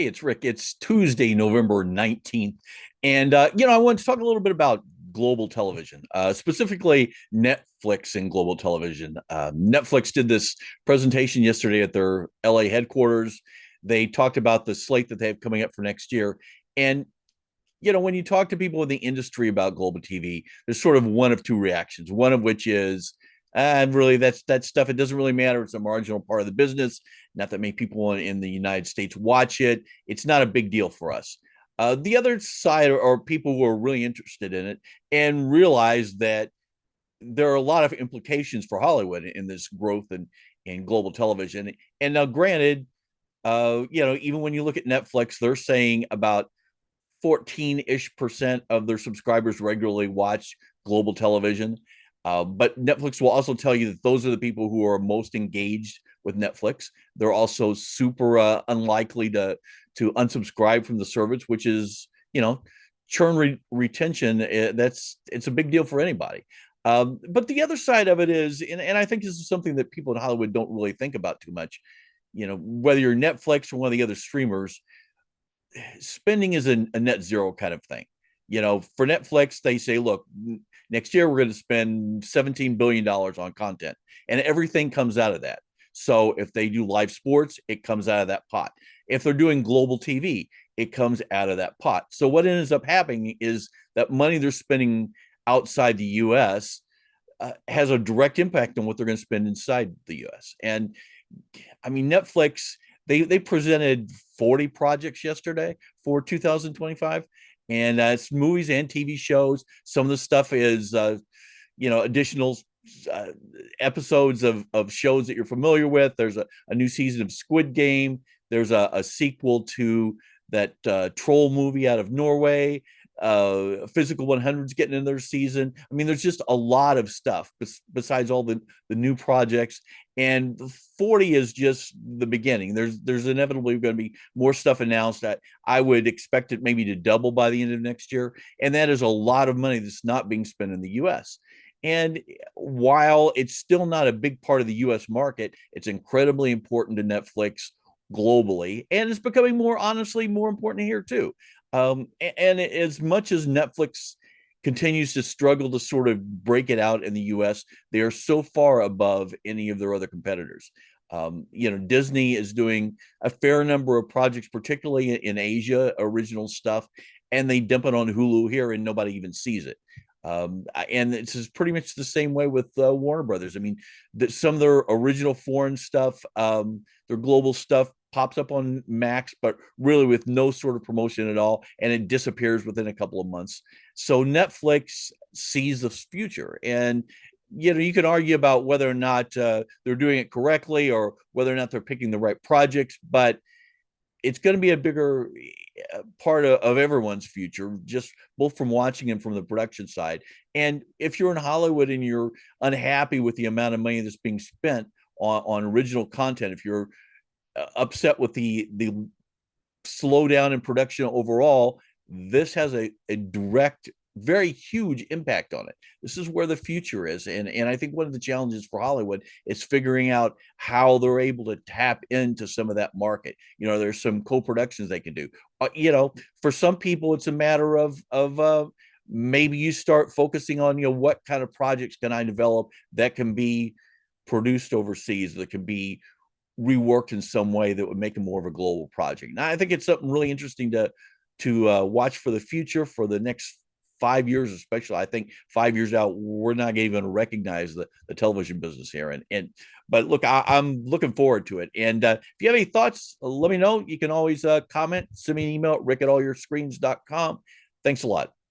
Hey, it's Rick. It's Tuesday, November 19th. And, I want to talk a little bit about global television, specifically Netflix and global television. Netflix did this presentation yesterday at their LA headquarters. They talked about the slate that they have coming up for next year. And, when you talk to people in the industry about global TV, there's sort of one of two reactions. One of which is, really, that's that stuff. It doesn't really matter. It's a marginal part of the business. Not that many people in the United States watch it. It's not a big deal for us. The other side are people who are really interested in it and realize that there are a lot of implications for Hollywood in this growth in global television. And now, granted, even when you look at Netflix, they're saying about 14-ish% of their subscribers regularly watch global television. But Netflix will also tell you that those are the people who are most engaged with Netflix. They're also super unlikely to unsubscribe from the service, which is, churn retention. It's a big deal for anybody. But the other side of it is, and I think this is something that people in Hollywood don't really think about too much. Whether you're Netflix or one of the other streamers, spending is a net zero kind of thing. For Netflix, they say, look, next year we're going to spend $17 billion on content, and everything comes out of that. So if they do live sports, it comes out of that pot. If they're doing global TV, it comes out of that pot. So what ends up happening is that money they're spending outside the US has a direct impact on what they're going to spend inside the US. And I mean, Netflix, they presented 40 projects yesterday for 2025, and it's movies and TV shows. Some of the stuff is additional uh, episodes of shows that you're familiar with. There's a new season of Squid Game. There's a sequel to that troll movie out of Norway. Physical 100's getting in their season. I mean, there's just a lot of stuff besides all the new projects. And 40 is just the beginning. There's inevitably going to be more stuff announced. That I would expect it maybe to double by the end of next year. And that is a lot of money that's not being spent in the US. And while it's still not a big part of the US market, it's incredibly important to Netflix globally. And it's becoming honestly, more important here too. And as much as Netflix continues to struggle to sort of break it out in the US, they are so far above any of their other competitors. Disney is doing a fair number of projects, particularly in Asia, original stuff, and they dump it on Hulu here and nobody even sees it. And it's pretty much the same way with Warner Brothers. I mean, some of their original foreign stuff, their global stuff pops up on Max, but really with no sort of promotion at all, and it disappears within a couple of months. So Netflix sees the future, and you can argue about whether or not they're doing it correctly or whether or not they're picking the right projects, but it's going to be a bigger part of everyone's future, just both from watching and from the production side. And if you're in Hollywood and you're unhappy with the amount of money that's being spent on original content, if you're upset with the slowdown in production overall, this has a direct, very huge impact on it. This is where the future is. And I think one of the challenges for Hollywood is figuring out how they're able to tap into some of that market. There's some co-productions they can do. For some people, it's a matter of maybe you start focusing on, what kind of projects can I develop that can be produced overseas, that can be reworked in some way that would make it more of a global project. Now, I think it's something really interesting to watch for the future, for the next 5 years, especially. I think 5 years out, we're not even recognize the television business here. But look, I'm looking forward to it. And if you have any thoughts, let me know. You can always comment, send me an email at rick@allyourscreens.com. Thanks a lot.